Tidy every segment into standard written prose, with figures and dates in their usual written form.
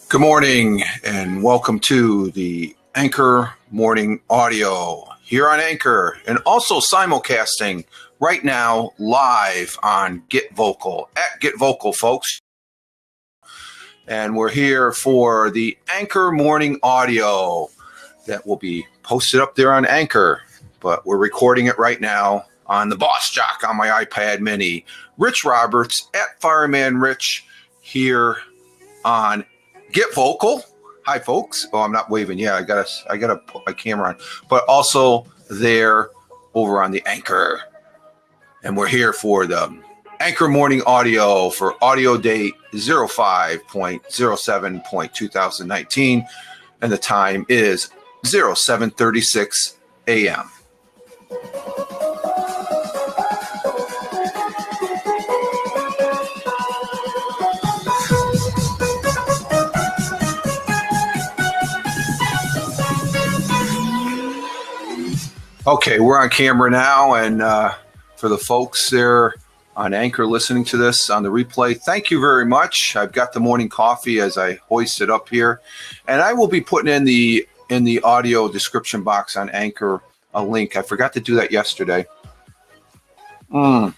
Good morning and welcome to the Anchor Morning Audio here on Anchor and also simulcasting right now live on Get Vocal at Get Vocal, folks. And we're here for the Anchor Morning Audio that will be posted up there on Anchor, but we're recording it right now on the Boss Jock on my iPad mini. Rich Roberts at Fireman Rich here on Get Vocal. Hi, folks. Oh, I'm not waving. Yeah, I got to put my camera on. But also there over on the Anchor. And we're here for the Anchor Morning Audio for audio date 05.07.2019. And the time is 07:36 a.m. Okay, we're on camera now, and for the folks there on Anchor listening to this on the replay, thank you very much. I've got the morning coffee as I hoist it up here, and I will be putting in the audio description box on Anchor a link. I forgot to do that yesterday. The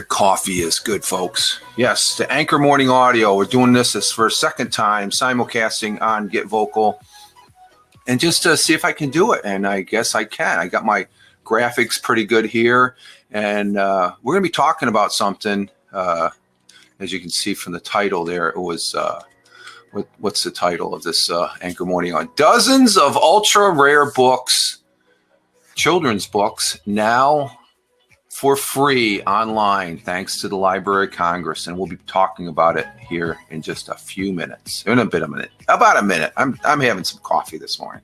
coffee is good, folks. Yes, the Anchor Morning Audio. We're doing this for a second time, simulcasting on Get Vocal. And just to see if I can do it. And I guess I can. I got my graphics pretty good here. And we're going to be talking about something, as you can see from the title there. It was, what's the title of this Anchor Morning on? Dozens of ultra rare books, children's books, now for free online, thanks to the Library of Congress. And we'll be talking about it here in just a few minutes. In about a minute. I'm having some coffee this morning.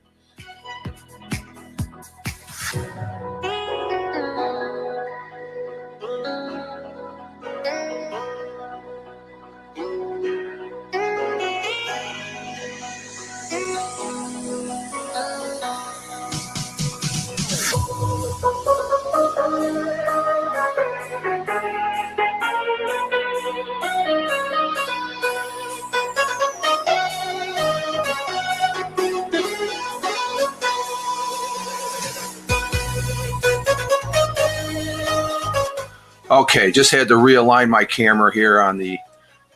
Okay, just had to realign my camera here on the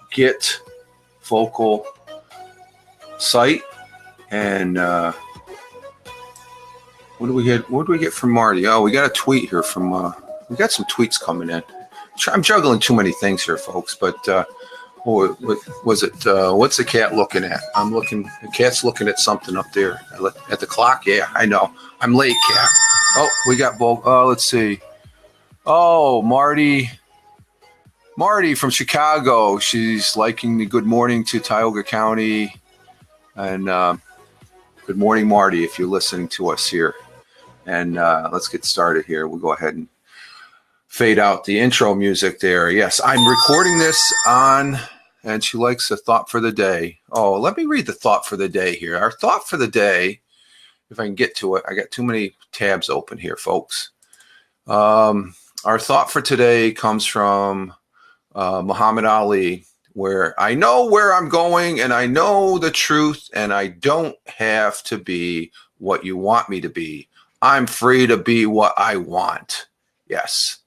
Get Vocal site. And what do we get from Marty? Oh, we got a tweet here from we got some tweets coming in. I'm juggling too many things here, folks, but what was it? What's the cat looking at? The cat's looking at something up there at the clock. Yeah, I know. I'm late, cat. Oh, we got both. Let's see. Oh, Marty from Chicago. She's liking the good morning to Tioga County. And good morning, Marty, if you're listening to us here. And let's get started here. We'll go ahead and fade out the intro music there. Yes, I'm recording this on, and she likes a thought for the day. Oh, let me read the thought for the day here. Our thought for the day, if I can get to it. I got too many tabs open here, folks. Our thought for today comes from Muhammad Ali, where I know where I'm going and I know the truth and I don't have to be what you want me to be. I'm free to be what I want. Yes.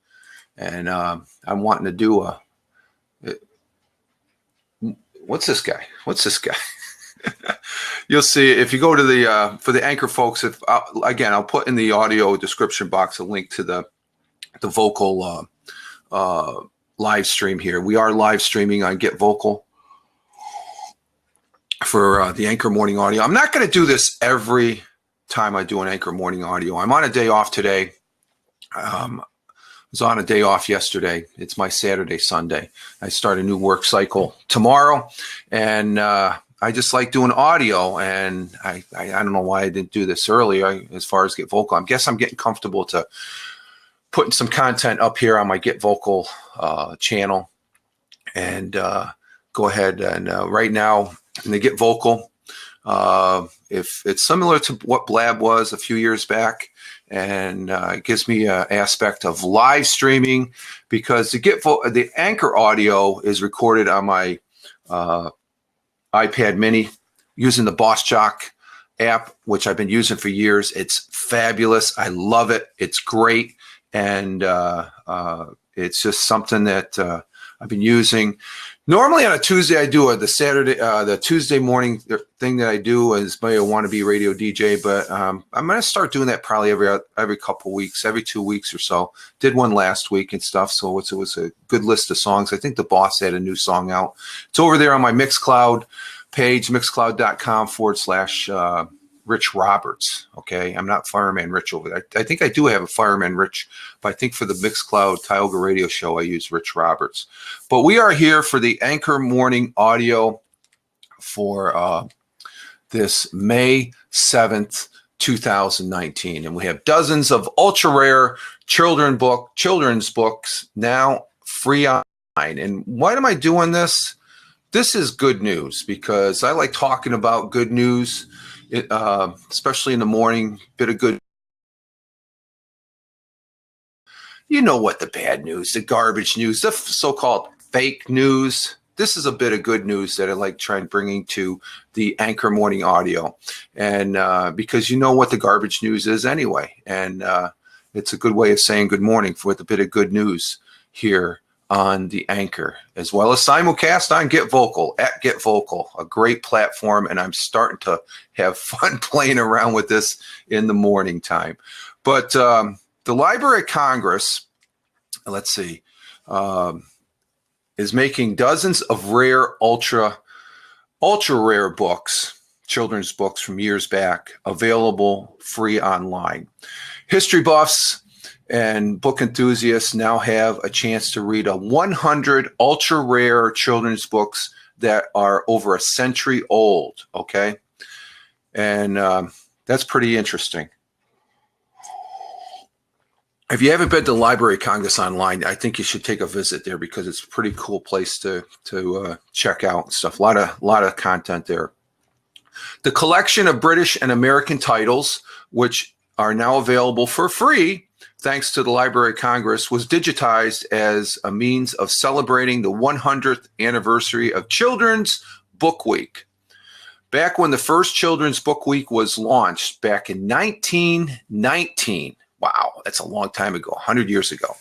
And I'm wanting to do what's this guy? You'll see if you go to the for the Anchor folks. I'll put in the audio description box a link to the vocal live stream here. We are live streaming on Get Vocal for the Anchor Morning Audio. I'm not going to do this every time I do an Anchor Morning Audio. I'm on a day off today. I was on a day off yesterday. It's my Saturday, Sunday. I start a new work cycle tomorrow, and I just like doing audio, and I don't know why I didn't do this earlier as far as Get Vocal. I guess I'm getting comfortable to putting some content up here on my Get Vocal channel, and go ahead and right now, and they get vocal. If it's similar to what Blab was a few years back, and it gives me an aspect of live streaming, because the Anchor audio is recorded on my iPad Mini using the Boss Jock app, which I've been using for years. It's fabulous. I love it. It's great. And it's just something that I've been using. Normally on a Tuesday, I do the Tuesday morning thing that I do is my wannabe radio DJ, but I'm going to start doing that probably every couple weeks, every 2 weeks or so. Did one last week and stuff, so it was a good list of songs. I think the Boss had a new song out. It's over there on my Mixcloud page, mixcloud.com/. Rich Roberts. Okay. I'm not Fireman Rich over there. I think I do have a Fireman Rich, but I think for the Mixcloud Tioga radio show, I use Rich Roberts. But we are here for the Anchor Morning audio for this May 7th, 2019. And we have dozens of ultra rare children's books now free online. And why am I doing this? This is good news because I like talking about good news. Especially in the morning, bit of good. You know what the bad news, the garbage news, the so-called fake news. This is a bit of good news that I like trying bringing to the Anchor Morning audio. And because you know what the garbage news is anyway. And it's a good way of saying good morning with a bit of good news here on the Anchor, as well as simulcast on Get Vocal, at Get Vocal, a great platform. And I'm starting to have fun playing around with this in the morning time. But the Library of Congress, let's see, is making dozens of rare, ultra rare books, children's books from years back, available free online. History buffs and book enthusiasts now have a chance to read 100 ultra rare children's books that are over a century old. Okay. And that's pretty interesting. If you haven't been to the Library of Congress online, I think you should take a visit there because it's a pretty cool place to check out and stuff. A lot of content there. The collection of British and American titles, which are now available for free, thanks to the Library of Congress, was digitized as a means of celebrating the 100th anniversary of Children's Book Week. Back when the first Children's Book Week was launched back in 1919, wow, that's a long time ago, 100 years ago,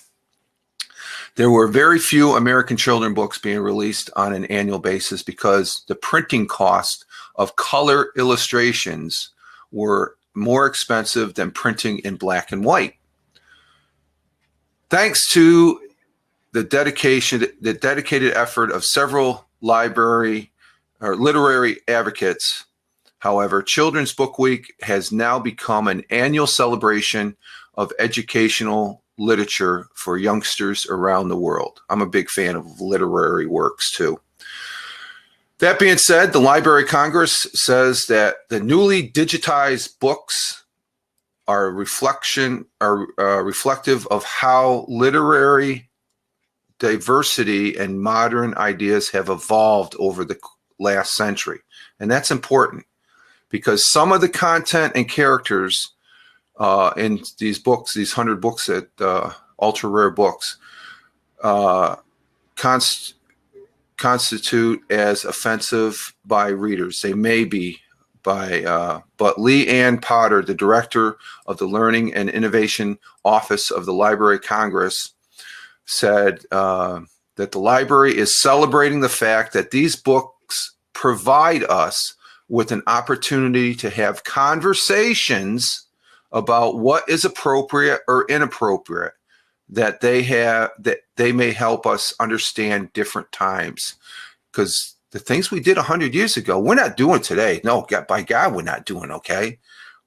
there were very few American children's books being released on an annual basis because the printing cost of color illustrations were more expensive than printing in black and white. Thanks to the dedicated effort of several literary advocates, however, Children's Book Week has now become an annual celebration of educational literature for youngsters around the world. I'm a big fan of literary works too. That being said, the Library of Congress says that the newly digitized books are reflective of how literary diversity and modern ideas have evolved over the last century. And that's important because some of the content and characters in these books, these 100 books, that ultra rare books, constitute as offensive by readers. They may be but Lee Ann Potter, the director of the Learning and Innovation Office of the Library of Congress, said that the library is celebrating the fact that these books provide us with an opportunity to have conversations about what is appropriate or inappropriate, that they may help us understand different times. Because the things we did 100 years ago, we're not doing today. No, by God, we're not doing okay.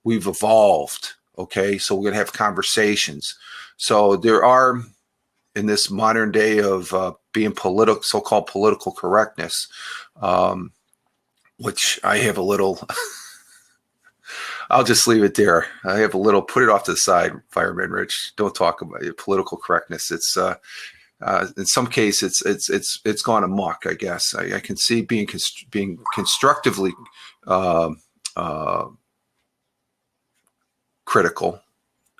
We've evolved, okay? So we're going to have conversations. So there are, in this modern day of being so-called political correctness, which I have a little, I'll just leave it there. I have a little, put it off to the side, Fireman Rich. Don't talk about it, political correctness. It's In some cases, it's gone amok. I guess I can see being constructively critical,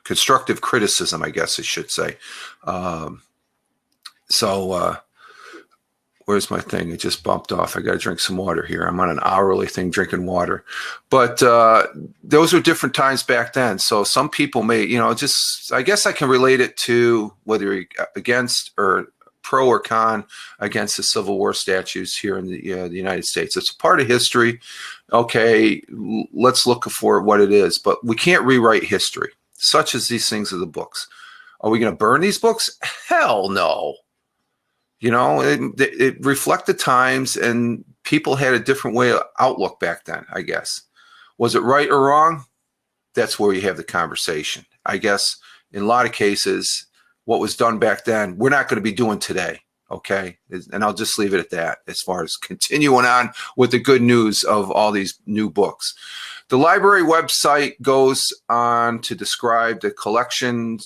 constructive criticism, I guess I should say. Where's my thing? It just bumped off. I got to drink some water here. I'm on an hourly thing drinking water. But those were different times back then. So some people may, I guess I can relate it to whether you're against or pro or con against the Civil War statutes here in the United States. It's a part of history. Okay, let's look for what it is. But we can't rewrite history, such as these things are the books. Are we going to burn these books? Hell no. It reflected times, and people had a different way of outlook back then, I guess. Was it right or wrong? That's where you have the conversation. I guess in a lot of cases, what was done back then, we're not going to be doing today, okay? And I'll just leave it at that as far as continuing on with the good news of all these new books. The library website goes on to describe the collection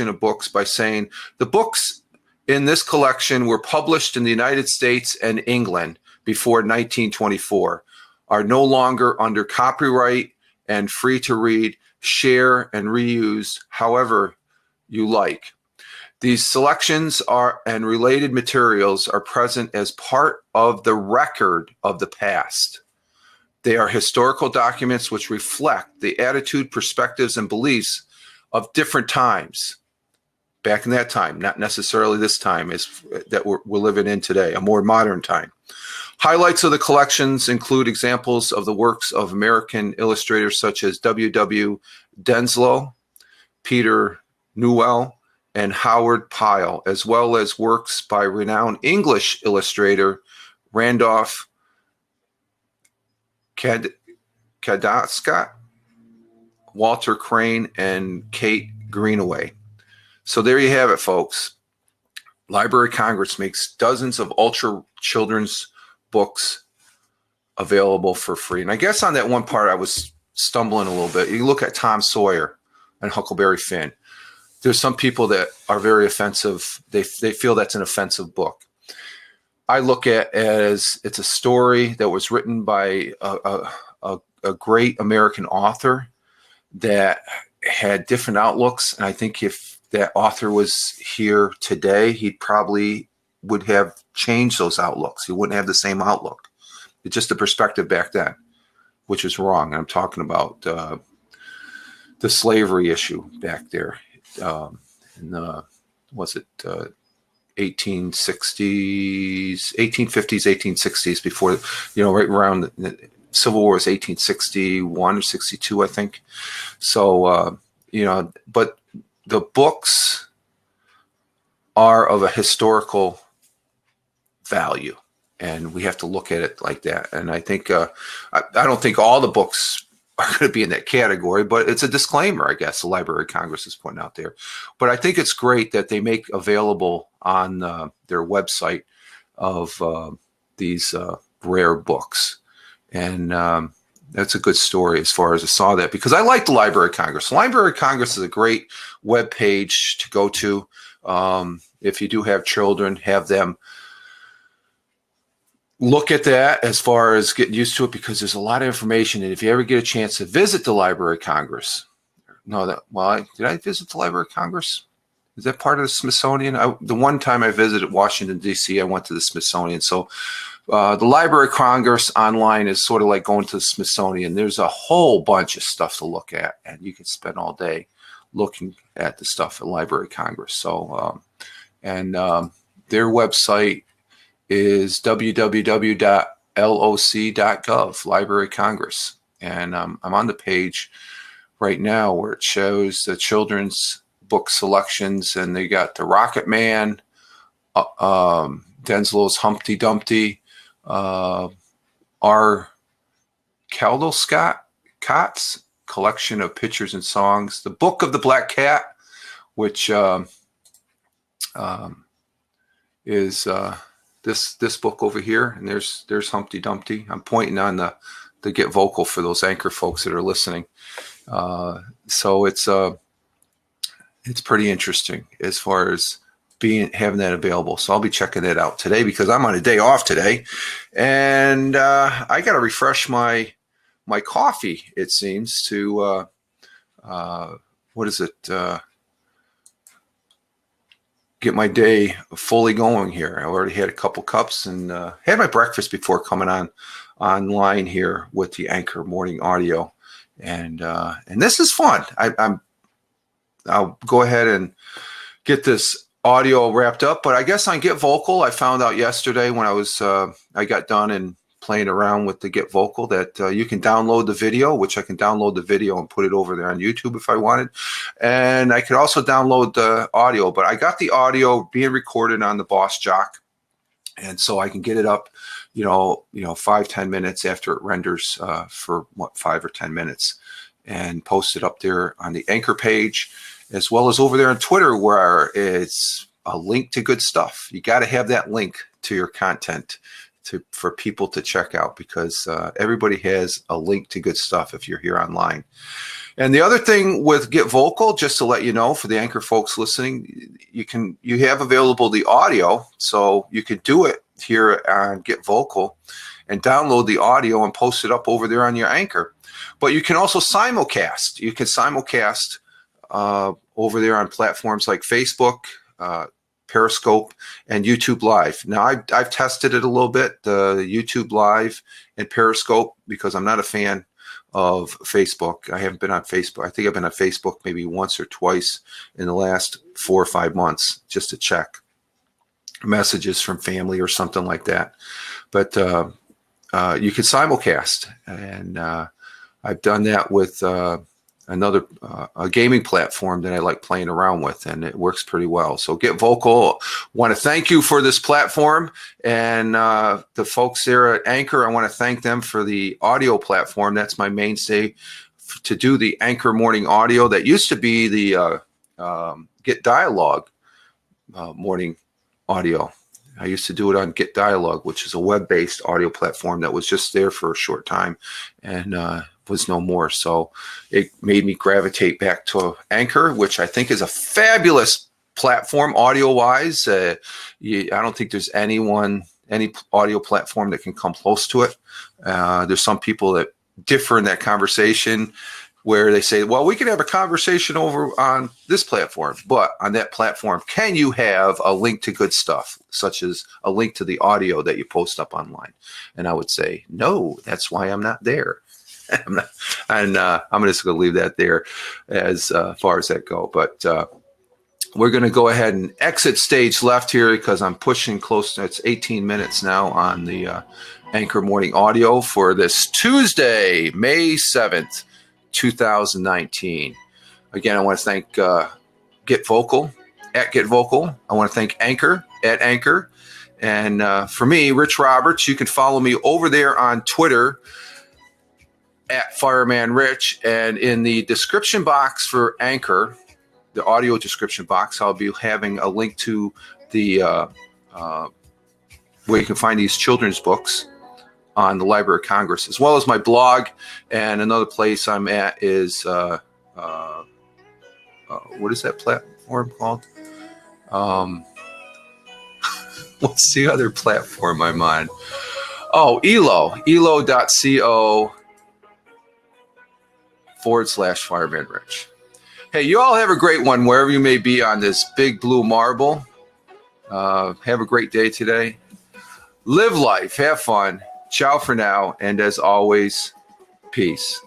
of books by saying the books in this collection were published in the United States and England before 1924, are no longer under copyright and free to read, share, and reuse however you like. These selections and related materials are present as part of the record of the past. They are historical documents which reflect the attitude, perspectives, and beliefs of different times. Back in that time, not necessarily this time that we're living in today, a more modern time. Highlights of the collections include examples of the works of American illustrators such as W.W. Denslow, Peter Newell, and Howard Pyle, as well as works by renowned English illustrator Randolph Cadascott, Walter Crane, and Kate Greenaway. So there you have it, folks. Library of Congress makes dozens of ultra children's books available for free. And I guess on that one part, I was stumbling a little bit. You look at Tom Sawyer and Huckleberry Finn. There's some people that are very offensive. They feel that's an offensive book. I look at it as it's a story that was written by a great American author that had different outlooks. And I think if that author was here today, he probably would have changed those outlooks. He wouldn't have the same outlook. It's just a perspective back then, which is wrong. I'm talking about the slavery issue back there in the, was it 1860s, 1850s, 1860s, before, right around the Civil War was 1861 or 62, I think. So, but the books are of a historical value, and we have to look at it like that. And I think I don't think all the books are going to be in that category, but it's a disclaimer, I guess, the Library of Congress is putting out there. But I think it's great that they make available on their website of these rare books. And that's a good story as far as I saw that, because I like the Library of Congress. The Library of Congress is a great web page to go to. If you do have children, have them look at that as far as getting used to it, because there's a lot of information. And if you ever get a chance to visit the Library of Congress, did I visit the Library of Congress? Is that part of the Smithsonian? The one time I visited Washington, D.C., I went to the Smithsonian. So the Library of Congress online is sort of like going to the Smithsonian. There's a whole bunch of stuff to look at, and you can spend all day looking at the stuff at Library of Congress. So, their website is www.loc.gov, Library of Congress. And I'm on the page right now where it shows the children's book selections, and they got the Rocket Man, Denslow's Humpty Dumpty, R. Caldecott collection of pictures and songs, the Book of the Black Cat, which is this book over here, and there's Humpty Dumpty. I'm pointing on the get vocal for those anchor folks that are listening. So it's pretty interesting as far as having that available. So I'll be checking it out today because I'm on a day off today, and I got to refresh my coffee. It seems to what is it? Get my day fully going here. I already had a couple cups and had my breakfast before coming online here with the Anchor Morning Audio, and this is fun. I'll go ahead and get this audio wrapped up, but I guess on Get Vocal, I found out yesterday when I got done and playing around with the Get Vocal that you can download the video, which I can download the video and put it over there on YouTube if I wanted. And I could also download the audio, but I got the audio being recorded on the Boss Jock. And so I can get it up, 5-10 minutes after it renders for 5 or 10 minutes and post it up there on the Anchor page, as well as over there on Twitter, where it's a link to good stuff. You got to have that link to your content for people to check out, because everybody has a link to good stuff if you're here online. And the other thing with Get Vocal, just to let you know, for the Anchor folks listening, you have available the audio, so you could do it here on Get Vocal and download the audio and post it up over there on your Anchor. But you can also simulcast. You can simulcast over there on platforms like Facebook, Periscope, and YouTube Live. Now, I've tested it a little bit, the YouTube Live and Periscope, because I'm not a fan of Facebook. I haven't been on Facebook. I think I've been on Facebook maybe once or twice in the last 4 or 5 months just to check messages from family or something like that. But you can simulcast, and I've done that with another a gaming platform that I like playing around with, and it works pretty well. So Get Vocal, want to thank you for this platform, and the folks there at Anchor, I want to thank them for the audio platform. That's my mainstay to do the Anchor Morning Audio. That used to be the Get Dialogue Morning Audio. I used to do it on Get Dialogue, which is a web-based audio platform that was just there for a short time and was no more. So it made me gravitate back to Anchor, which I think is a fabulous platform audio-wise. I don't think there's any audio platform that can come close to it. There's some people that differ in that conversation, where they say, well, we can have a conversation over on this platform, but on that platform, can you have a link to good stuff, such as a link to the audio that you post up online? And I would say, no, that's why I'm not there. I'm just going to leave that there as far as that go. But we're going to go ahead and exit stage left here, because I'm pushing close to, it's 18 minutes now on the Anchor Morning Audio for this Tuesday, May 7th. 2019. Again, I want to thank Get Vocal at Get Vocal. I want to thank Anchor at Anchor. And for me, Rich Roberts, you can follow me over there on Twitter at Fireman Rich. And in the description box for Anchor, the audio description box, I'll be having a link to the where you can find these children's books on the Library of Congress, as well as my blog. And another place I'm at is, what is that platform called? What's the other platform I'm on? Oh, elo.co/Fireman Rich. Hey, you all have a great one wherever you may be on this big blue marble. Have a great day today. Live life, have fun. Ciao for now, and as always, peace.